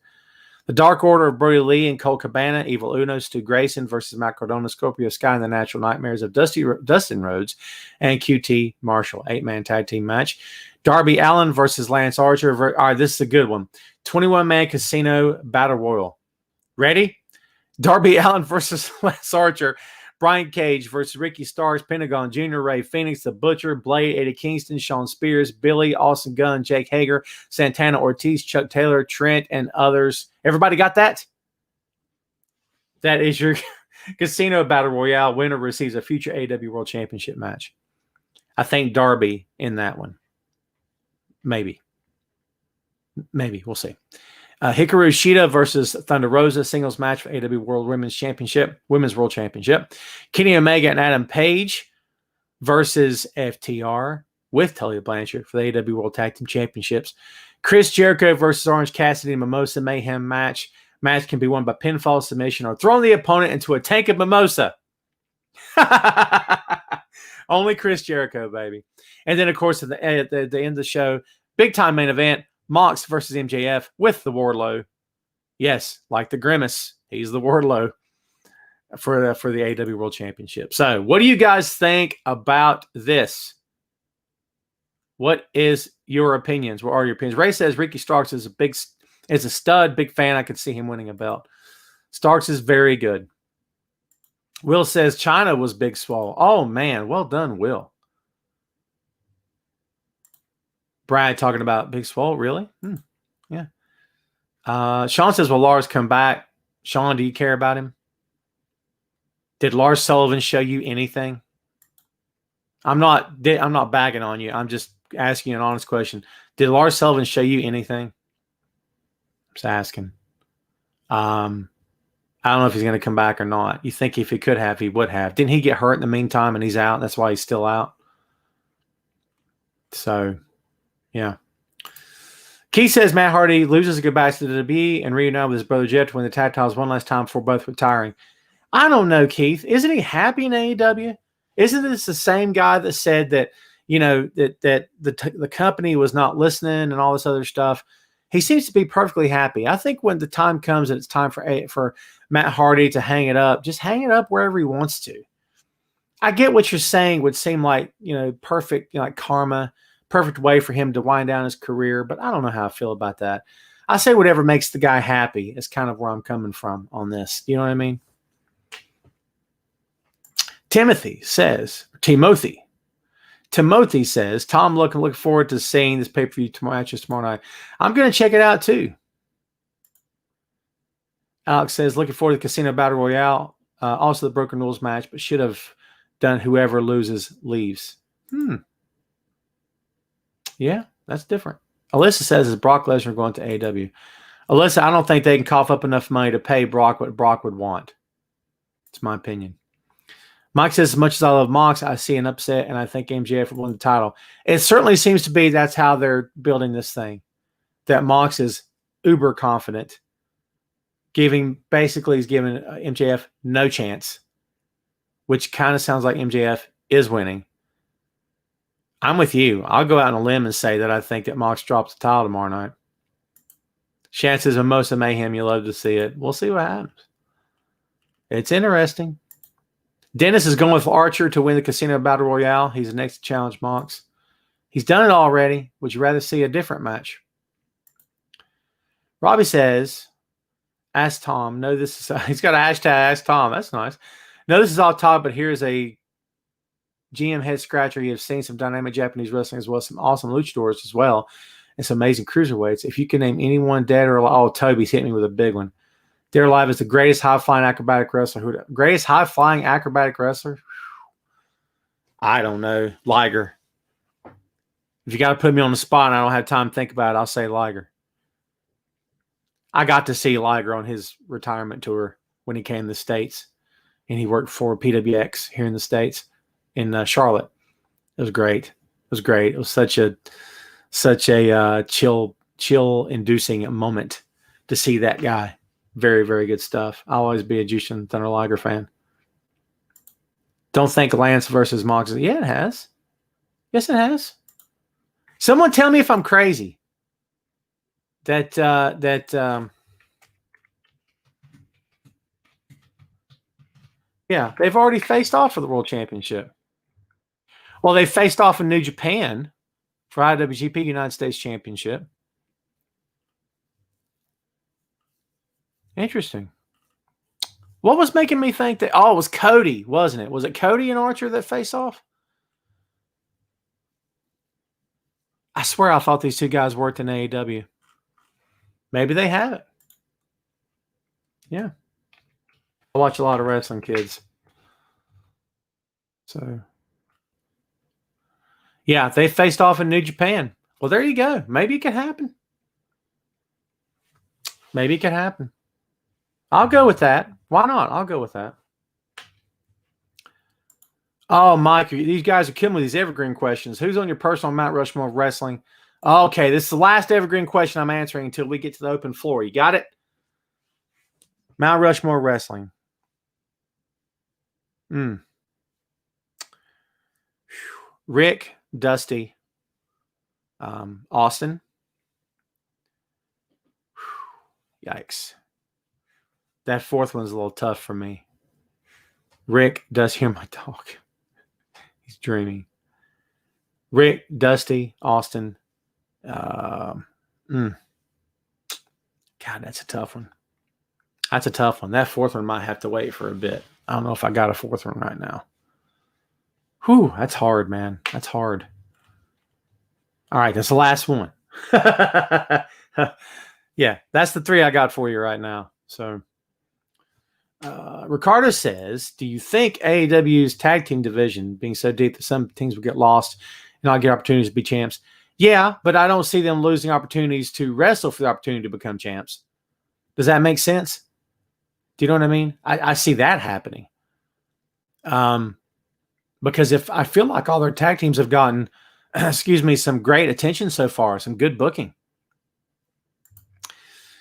The Dark Order of Brody Lee and Colt Cabana, Evil Uno, Stu Grayson versus Matt Cardona, Scorpio Sky, and the Natural Nightmares of Dustin Rhodes and QT Marshall. 8-man tag team match. Darby Allin versus Lance Archer. All right, this is a good one. 21-man casino battle royal. Ready? Darby Allin versus Lance Archer. Brian Cage versus Ricky Starks, Pentagon Jr., Ray Phoenix, The Butcher, Blade, Eddie Kingston, Shawn Spears, Billy, Austin Gunn, Jake Hager, Santana Ortiz, Chuck Taylor, Trent, and others. Everybody got that? That is your Casino Battle Royale. Winner receives a future AEW World Championship match. I think Darby in that one. Maybe. We'll see. Hikaru Shida versus Thunder Rosa, singles match for AEW Women's World Championship. Kenny Omega and Adam Page versus FTR with Tully Blanchard for the AEW World Tag Team Championships. Chris Jericho versus Orange Cassidy Mimosa Mayhem match. Match can be won by pinfall, submission, or throwing the opponent into a tank of mimosa. Only Chris Jericho, baby. And then, of course, at the end of the show, big time main event. Mox versus MJF with the Wardlow. Yes, like the Grimace. He's the Wardlow for the AEW World Championship. So, what do you guys think about this? What is your opinions? What are your opinions? Ray says Ricky Starks is a stud, big fan. I could see him winning a belt. Starks is very good. Will says China was Big Swole. Oh, man. Well done, Will. Brad talking about Big Swole, really? Yeah. Sean says, will Lars come back? Sean, do you care about him? Did Lars Sullivan show you anything? I'm not bagging on you. I'm just asking you an honest question. Did Lars Sullivan show you anything? I'm just asking. I don't know if he's going to come back or not. You think if he could have, he would have. Didn't he get hurt in the meantime and he's out? That's why he's still out. So, yeah. Keith says Matt Hardy loses goodbye to the WWE and reunited with his brother Jeff to win the tag titles one last time before both retiring. I don't know, Keith. Isn't he happy in AEW? Isn't this the same guy that said that, that the company was not listening and all this other stuff? He seems to be perfectly happy. I think when the time comes and it's time for Matt Hardy to hang it up, just hang it up wherever he wants to. I get what you're saying would seem like, perfect, like karma, perfect way for him to wind down his career, but I don't know how I feel about that. I say whatever makes the guy happy is kind of where I'm coming from on this. You know what I mean? Timothy says, Tom, looking forward to seeing this pay-per-view tomorrow night. I'm going to check it out too. Alex says, looking forward to Casino Battle Royale. Also the Broken Rules match, but should have done whoever loses leaves. Yeah, that's different. Alyssa says, is Brock Lesnar going to AEW? Alyssa, I don't think they can cough up enough money to pay Brock what Brock would want. It's my opinion. Mike says, as much as I love Mox, I see an upset, and I think MJF will win the title. It certainly seems to be that's how they're building this thing. That Mox is uber confident, he's giving MJF no chance, which kind of sounds like MJF is winning. I'm with you. I'll go out on a limb and say that I think that Mox drops the title tomorrow night. Chances of Mimosa Mayhem, you love to see it. We'll see what happens. It's interesting. Dennis is going with Archer to win the Casino Battle Royale. He's the next to challenge Mox. He's done it already. Would you rather see a different match? Robbie says, ask Tom. No, this is he's got a hashtag ask Tom. That's nice. No, this is all talk, but here's a GM head scratcher. You have seen some dynamic Japanese wrestling as well as some awesome luchadors as well, and some amazing cruiserweights. If you can name anyone dead or alive, oh, Toby's hit me with a big one. Dead or alive is the greatest high-flying acrobatic wrestler. Greatest high-flying acrobatic wrestler? I don't know. Liger. If you got to put me on the spot and I don't have time to think about it, I'll say Liger. I got to see Liger on his retirement tour when he came to the States, and he worked for PWX here in the States in Charlotte. It was great. It was great. It was such a chill-inducing moment to see that guy. Very, very good stuff. I'll always be a Jushin Thunder Liger fan. Don't think Lance versus Mox. Yeah, it has. Yes, it has. Someone tell me if I'm crazy. Yeah, they've already faced off for the World Championship. Well, they faced off in New Japan for IWGP United States Championship. Interesting. What was making me think that? Oh, it was Cody, wasn't it? Was it Cody and Archer that face off? I swear I thought these two guys worked in AEW. Maybe they haven't. Yeah. I watch a lot of wrestling, kids. So, yeah, they faced off in New Japan. Well, there you go. Maybe it could happen. Maybe it could happen. I'll go with that. Why not? I'll go with that. Oh, Mike, these guys are killing me with these evergreen questions. Who's on your personal Mount Rushmore of wrestling? Okay, this is the last evergreen question I'm answering until we get to the open floor. You got it? Mount Rushmore wrestling. Rick, Dusty, Austin. Yikes. That fourth one's a little tough for me. Rick does hear my dog. He's dreaming. Rick, Dusty, Austin. God, that's a tough one. That's a tough one. That fourth one might have to wait for a bit. I don't know if I got a fourth one right now. Whew, that's hard, man. That's hard. All right, that's the last one. Yeah, that's the three I got for you right now. So, Ricardo says, do you think AEW's tag team division being so deep that some teams will get lost and not get opportunities to be champs? Yeah, but I don't see them losing opportunities to wrestle for the opportunity to become champs. Does that make sense? Do you know what I mean? I see that happening. Because if I feel like all their tag teams have gotten, some great attention so far, some good booking.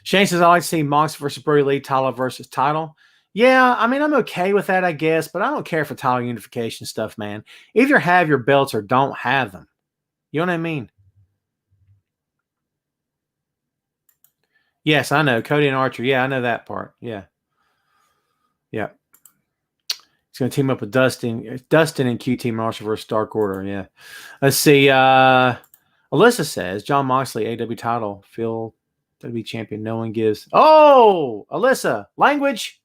Shane says, I like to see Mox versus Brody Lee, title versus title. Yeah, I mean, I'm okay with that, I guess, but I don't care for title unification stuff, man. Either have your belts or don't have them. You know what I mean? Yes, I know. Cody and Archer. Yeah, I know that part. Yeah. Yeah. He's going to team up with Dustin and QT Marshall versus Dark Order. Yeah. Let's see. Alyssa says, John Moxley, AW title. Feel WWE champion. No one gives. Oh, Alyssa, language.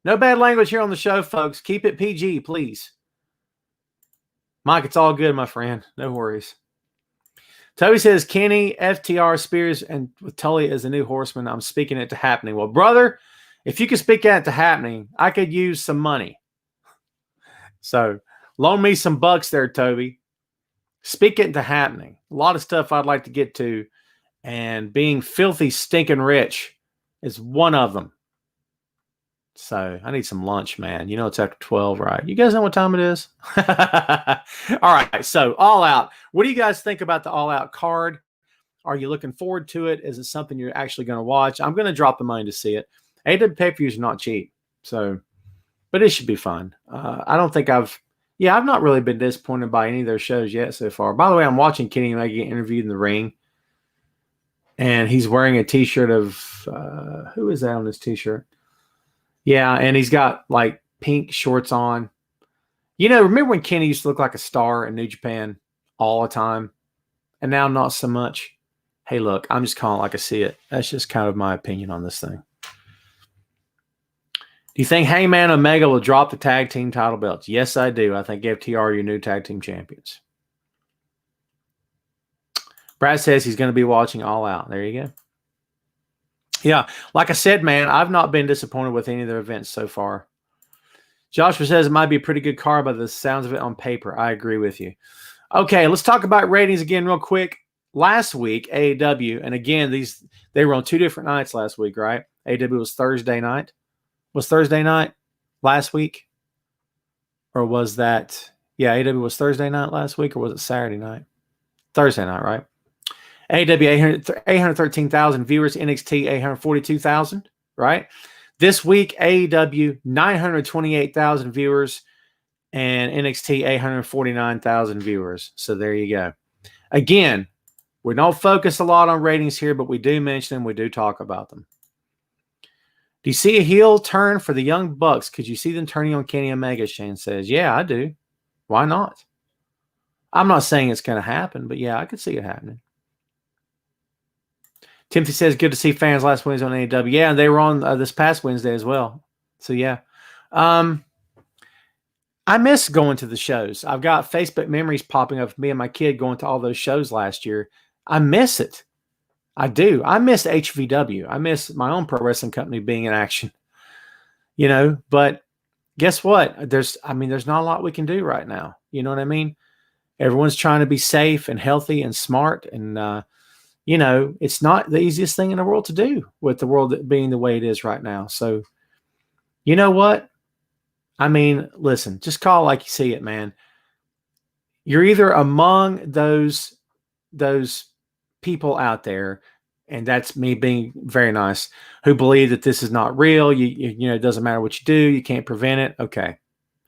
No bad language here on the show, folks. Keep it PG, please. Mike, it's all good, my friend. No worries. Toby says, Kenny, FTR, Spears, and with Tully as the new horseman, I'm speaking it to happening. Well, brother, if you could speak it to happening, I could use some money. So loan me some bucks there, Toby. Speak it into happening. A lot of stuff I'd like to get to, and being filthy, stinking rich is one of them. So I need some lunch, man. You know it's after 12, right? You guys know what time it is? All right, so All Out. What do you guys think about the All Out card? Are you looking forward to it? Is it something you're actually going to watch? I'm going to drop the money to see it. AW pay-per-views are not cheap, so, but it should be fun. I don't think I've not really been disappointed by any of their shows yet so far. By the way, I'm watching Kenny Omega get interviewed in the ring, and he's wearing a T-shirt of who is that on this T-shirt? Yeah, and he's got like pink shorts on. You know, remember when Kenny used to look like a star in New Japan all the time? And now not so much. Hey, look, I'm just calling it like I see it. That's just kind of my opinion on this thing. Do you think Hangman Omega will drop the tag team title belts? Yes, I do. I think FTR are your new tag team champions. Brad says he's going to be watching All Out. There you go. Yeah, like I said, man, I've not been disappointed with any of their events so far. Joshua says it might be a pretty good card by the sounds of it on paper. I agree with you. Okay, let's talk about ratings again real quick. Last week, AEW, and again, they were on two different nights last week, right? AEW was Thursday night. Was Thursday night last week? Or was that, AEW was Thursday night last week, or was it Saturday night? Thursday night, right? AEW 813,000 viewers, NXT 842,000, right? This week, AEW 928,000 viewers, and NXT 849,000 viewers. So there you go. Again, we don't focus a lot on ratings here, but we do mention them. We do talk about them. Do you see a heel turn for the Young Bucks? Could you see them turning on Kenny Omega? Shane says, yeah, I do. Why not? I'm not saying it's going to happen, but yeah, I could see it happening. Timothy says, good to see fans last Wednesday on AEW. Yeah, and they were on this past Wednesday as well. So, yeah. I miss going to the shows. I've got Facebook memories popping up of me and my kid going to all those shows last year. I miss it. I do. I miss HVW. I miss my own pro wrestling company being in action. You know, but guess what? There's not a lot we can do right now. You know what I mean? Everyone's trying to be safe and healthy and smart, and you know, it's not the easiest thing in the world to do with the world being the way it is right now. So, you know what? I mean, listen, just call it like you see it, man. You're either among those people out there, and that's me being very nice, who believe that this is not real. You know, it doesn't matter what you do. You can't prevent it. Okay,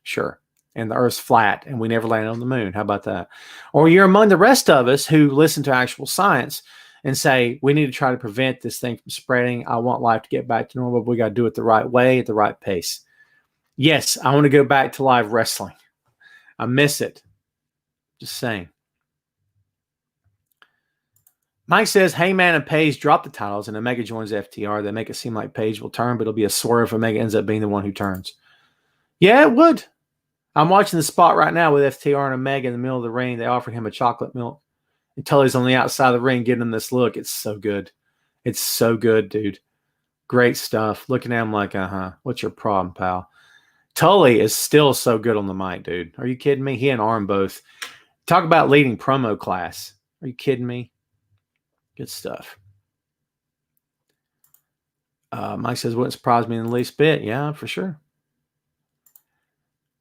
sure. And the earth's flat and we never landed on the moon. How about that? Or you're among the rest of us who listen to actual science and say, we need to try to prevent this thing from spreading. I want life to get back to normal, but we got to do it the right way, at the right pace. Yes, I want to go back to live wrestling. I miss it. Just saying. Mike says, Heyman and Page drop the titles and Omega joins FTR. They make it seem like Page will turn, but it'll be a swerve if Omega ends up being the one who turns. Yeah, it would. I'm watching the spot right now with FTR and Omega in the middle of the ring. They offered him a chocolate milk. And Tully's on the outside of the ring giving him this look. It's so good. It's so good, dude. Great stuff. Looking at him like, what's your problem, pal? Tully is still so good on the mic, dude. Are you kidding me? He and Arn both. Talk about leading promo class. Are you kidding me? Good stuff. Mike says, wouldn't surprise me in the least bit. Yeah, for sure.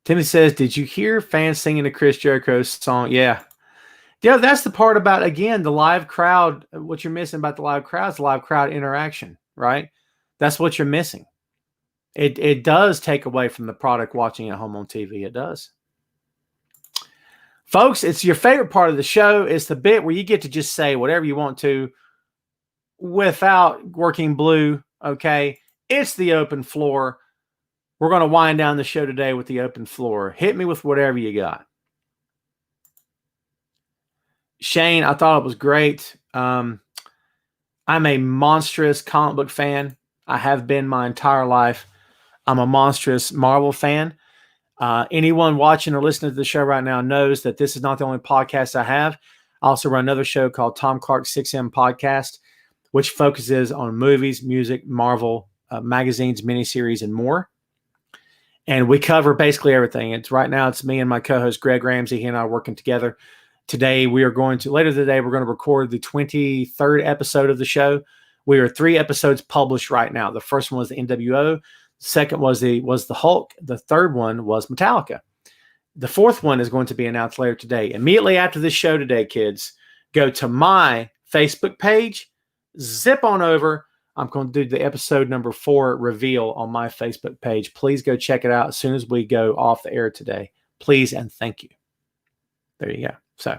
Timothy says, did you hear fans singing the Chris Jericho song? Yeah. Yeah, that's the part about, again, the live crowd. What you're missing about the live crowd is the live crowd interaction, right? That's what you're missing. It does take away from the product watching at home on TV. It does. Folks, it's your favorite part of the show. It's the bit where you get to just say whatever you want to without working blue, okay? It's the open floor. We're going to wind down the show today with the open floor. Hit me with whatever you got. Shane, I thought it was great. I'm a monstrous comic book fan. I have been my entire life. I'm a monstrous Marvel fan. Anyone watching or listening to the show right now knows that this is not the only podcast I have. I also run another show called Tom Clark 6M Podcast, which focuses on movies, music, Marvel, magazines, miniseries, and more. And we cover basically everything. Right now, it's me and my co-host Greg Ramsey. He and I are working together. Today, later today, we're going to record the 23rd episode of the show. We are 3 episodes published right now. The first one was the NWO. Second was the Hulk. The third one was Metallica. The fourth one is going to be announced later today. Immediately after this show today, kids, go to my Facebook page, zip on over. I'm going to do the episode number 4 reveal on my Facebook page. Please go check it out as soon as we go off the air today. Please and thank you. There you go. So,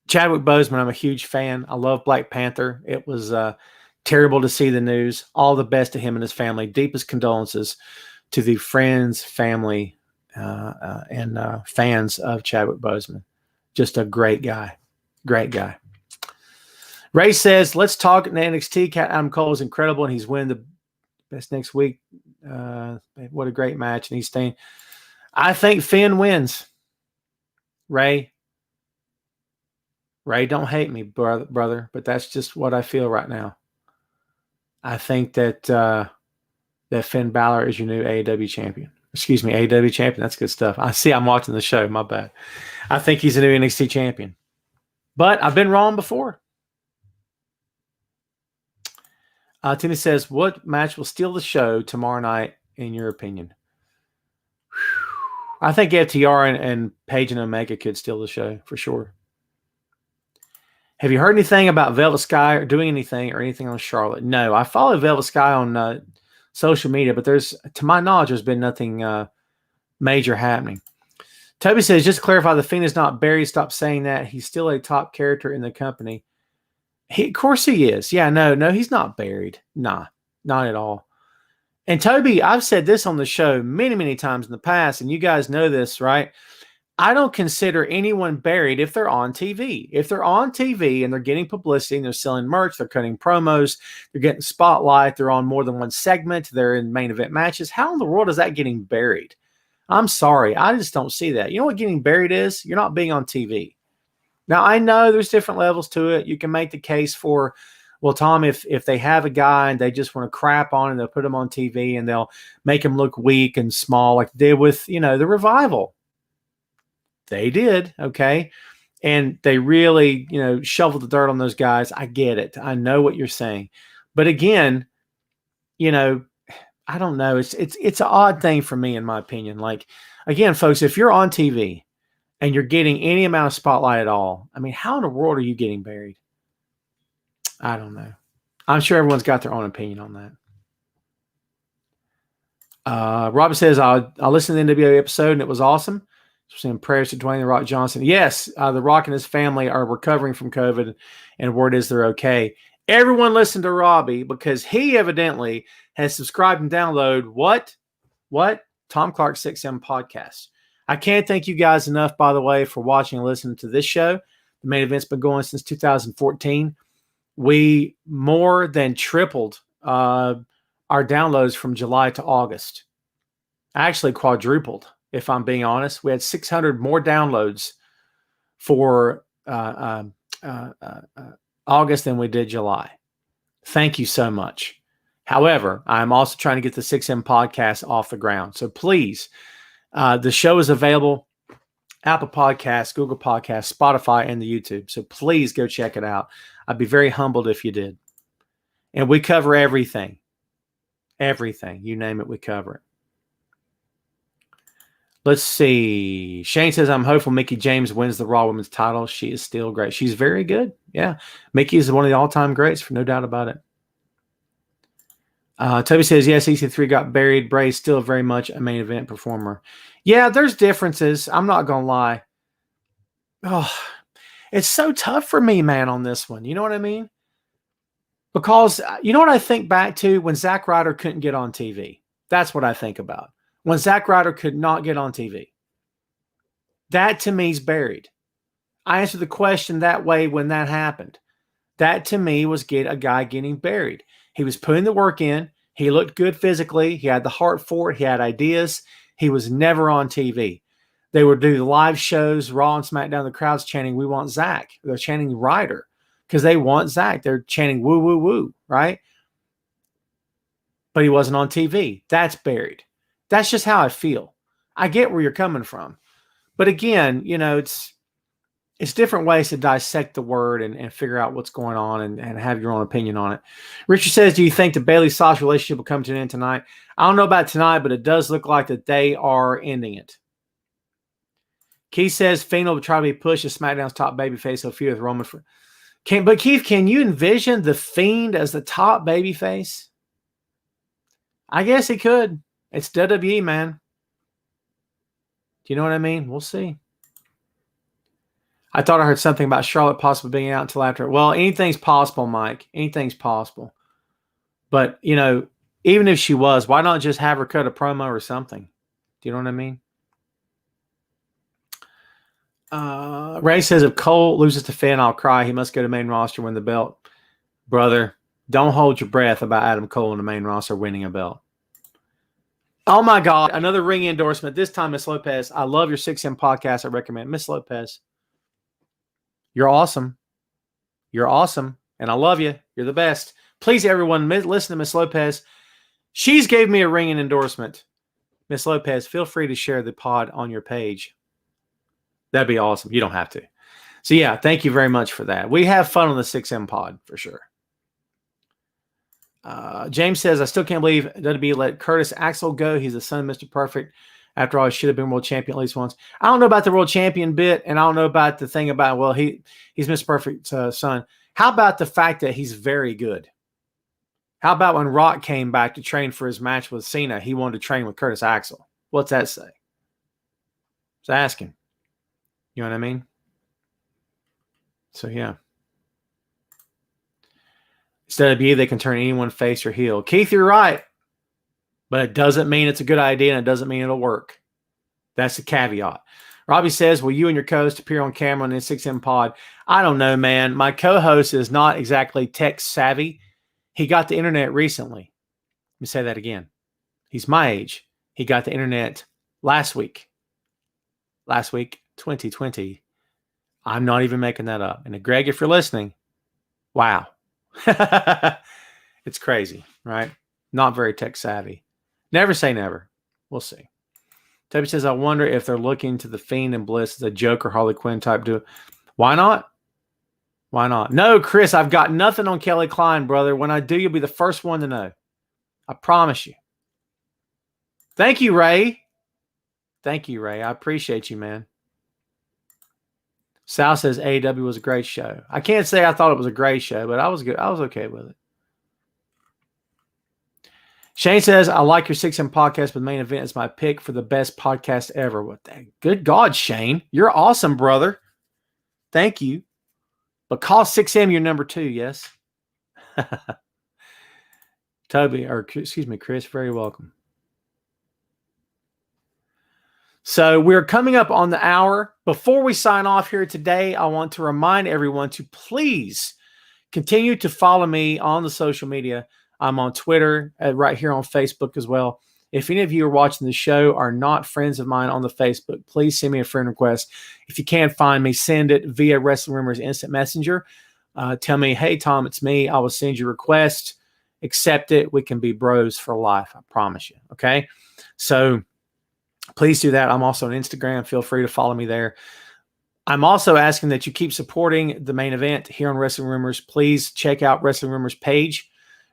Chadwick Boseman, I'm a huge fan. I love Black Panther. It was terrible to see the news. All the best to him and his family. Deepest condolences to the friends, family, and fans of Chadwick Boseman. Just a great guy. Great guy. Ray says, let's talk NXT. Adam Cole is incredible, and he's winning the best next week. What a great match. And he's staying. I think Finn wins. Ray, don't hate me, brother, but that's just what I feel right now. I think that that Finn Balor is your new AEW champion. Excuse me, AEW champion. That's good stuff. I see I'm watching the show. My bad. I think he's a new NXT champion. But I've been wrong before. Tina says, what match will steal the show tomorrow night, in your opinion? I think FTR and Paige and Omega could steal the show for sure. Have you heard anything about Velvet Sky or doing anything or anything on Charlotte? No, I follow Velvet Sky on social media, but to my knowledge, there's been nothing major happening. Toby says, just to clarify, the Fiend is not buried. Stop saying that. He's still a top character in the company. Of course he is. Yeah, no, he's not buried. Nah, not at all. And Toby, I've said this on the show many, many times in the past, and you guys know this, right? I don't consider anyone buried if they're on TV. If they're on TV and they're getting publicity and they're selling merch, they're cutting promos, they're getting spotlight, they're on more than one segment, they're in main event matches, how in the world is that getting buried? I'm sorry. I just don't see that. You know what getting buried is? You're not being on TV. Now, I know there's different levels to it. You can make the case for, well, Tom, if they have a guy and they just want to crap on him, they'll put him on TV and they'll make him look weak and small like they did with, the Revival. They did, okay? And they really, shoveled the dirt on those guys. I get it. I know what you're saying. But again, I don't know. It's an odd thing for me, in my opinion. Like, again, folks, if you're on TV and you're getting any amount of spotlight at all, I mean, how in the world are you getting buried? I don't know. I'm sure everyone's got their own opinion on that. Robert says, I listened to the NWA episode and it was awesome. Saying prayers to Dwayne "The Rock" Johnson. Yes, The Rock and his family are recovering from COVID, and word is they're okay. Everyone listen to Robbie because he evidently has subscribed and downloaded what? Tom Clark 6M podcast. I can't thank you guys enough, by the way, for watching and listening to this show. The main event's been going since 2014. We more than tripled our downloads from July to August. Actually quadrupled. If I'm being honest, we had 600 more downloads for August than we did July. Thank you so much. However, I'm also trying to get the 6M podcast off the ground. So please, the show is available, Apple Podcasts, Google Podcasts, Spotify, and the YouTube. So please go check it out. I'd be very humbled if you did. And we cover everything. Everything. You name it, we cover it. Let's see. Shane says, I'm hopeful Mickie James wins the Raw Women's title. She is still great. She's very good. Yeah. Mickie is one of the all-time greats, for no doubt about it. Toby says, yes, EC3 got buried. Bray's still very much a main event performer. Yeah, there's differences. I'm not going to lie. Oh, it's so tough for me, man, on this one. You know what I mean? Because you know what I think back to when Zack Ryder couldn't get on TV? That's what I think about. When Zack Ryder could not get on TV. That to me is buried. I answered the question that way when that happened. That to me was a guy getting buried. He was putting the work in. He looked good physically. He had the heart for it. He had ideas. He was never on TV. They would do the live shows, Raw and SmackDown. The crowd's chanting, "We want Zach." They're chanting Ryder because they want Zach. They're chanting "Woo, woo, woo," right? But he wasn't on TV. That's buried. That's just how I feel. I get where you're coming from. But again, it's different ways to dissect the word and figure out what's going on and have your own opinion on it. Richard says, do you think the Bayley Sasha relationship will come to an end tonight? I don't know about tonight, but it does look like that they are ending it. Keith says Fiend will try to be pushed as SmackDown's top babyface. He'll feud with Roman. But Keith, can you envision the Fiend as the top babyface? I guess he could. It's WWE, man. Do you know what I mean? We'll see. I thought I heard something about Charlotte possibly being out until after. Well, anything's possible, Mike. Anything's possible. But, even if she was, why not just have her cut a promo or something? Do you know what I mean? Ray says, if Cole loses to Finn, I'll cry. He must go to main roster, win the belt. Brother, don't hold your breath about Adam Cole in the main roster winning a belt. Oh, my God. Another ring endorsement. This time, Miss Lopez. I love your 6M podcast. I recommend. Miss Lopez, you're awesome. You're awesome. And I love you. You're the best. Please, everyone, listen to Miss Lopez. She's gave me a ring and endorsement. Miss Lopez, feel free to share the pod on your page. That'd be awesome. You don't have to. So, yeah, thank you very much for that. We have fun on the 6M pod for sure. James says, I still can't believe WWE let Curtis Axel go. He's the son of Mr. Perfect. After all, he should have been world champion at least once. I don't know about the world champion bit, and I don't know about the thing about, well, he's Mr. Perfect's son. How about the fact that he's very good? How about when Rock came back to train for his match with Cena, he wanted to train with Curtis Axel? What's that say? Just asking. You know what I mean? So, yeah. Instead of WWE, they can turn anyone face or heel. Keith, you're right. But it doesn't mean it's a good idea, and it doesn't mean it'll work. That's the caveat. Robbie says, will you and your co-host appear on camera on the 6M pod? I don't know, man. My co-host is not exactly tech savvy. He got the internet recently. Let me say that again. He's my age. He got the internet last week. Last week, 2020. I'm not even making that up. And Greg, if you're listening, wow. It's crazy, right? Not very tech savvy. Never say never. We'll see. Toby says, I wonder if they're looking to the Fiend and Bliss as a Joker Harley Quinn type do. Why not? Why not? No, Chris, I've got nothing on Kelly Klein, brother. When I do, you'll be the first one to know. I promise you. Thank you, Ray. Thank you, Ray. I appreciate you, man. Sal says AEW was a great show. I can't say I thought it was a great show, but I was good. I was okay with it. Shane says, I like your 6M podcast, but Main Event is my pick for the best podcast ever. What the good God, Shane. You're awesome, brother. Thank you. But call 6M your number 2, yes? Chris, very welcome. So we're coming up on the hour. Before we sign off here today, I want to remind everyone to please continue to follow me on the social media. I'm on Twitter, right here on Facebook as well. If any of you are watching the show are not friends of mine on the Facebook, please send me a friend request. If you can't find me, send it via Wrestling Rumors Instant Messenger. Tell me, hey, Tom, it's me. I will send you a request. Accept it. We can be bros for life. I promise you. Okay? So please do that. I'm also on Instagram. Feel free to follow me there. I'm also asking that you keep supporting the Main Event here on Wrestling Rumors. Please check out Wrestling Rumors page.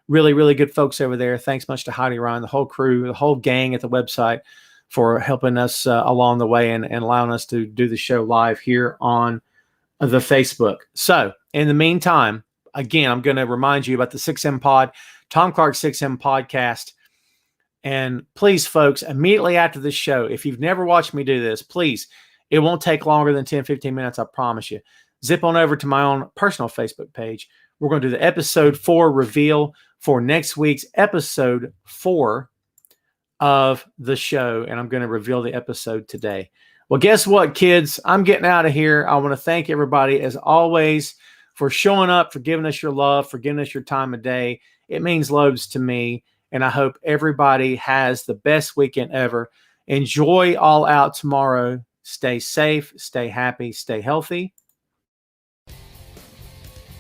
Really, really good folks over there. Thanks much to Heidi Ryan, the whole crew, the whole gang at the website for helping us along the way and allowing us to do the show live here on the Facebook. So in the meantime, again, I'm going to remind you about the 6M pod, Tom Clark 6M podcast. And please, folks, immediately after this show, if you've never watched me do this, please, it won't take longer than 10, 15 minutes, I promise you. Zip on over to my own personal Facebook page. We're going to do the episode 4 reveal for next week's episode 4 of the show. And I'm going to reveal the episode today. Well, guess what, kids? I'm getting out of here. I want to thank everybody, as always, for showing up, for giving us your love, for giving us your time of day. It means loads to me. And I hope everybody has the best weekend ever. Enjoy All Out tomorrow. Stay safe, stay happy, stay healthy,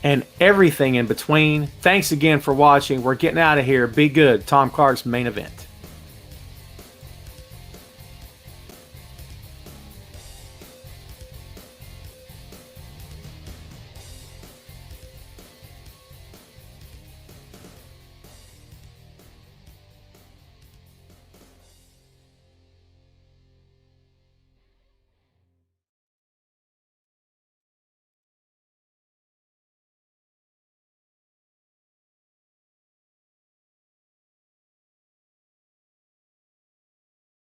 and everything in between. Thanks again for watching. We're getting out of here. Be good. Tom Clark's Main Event.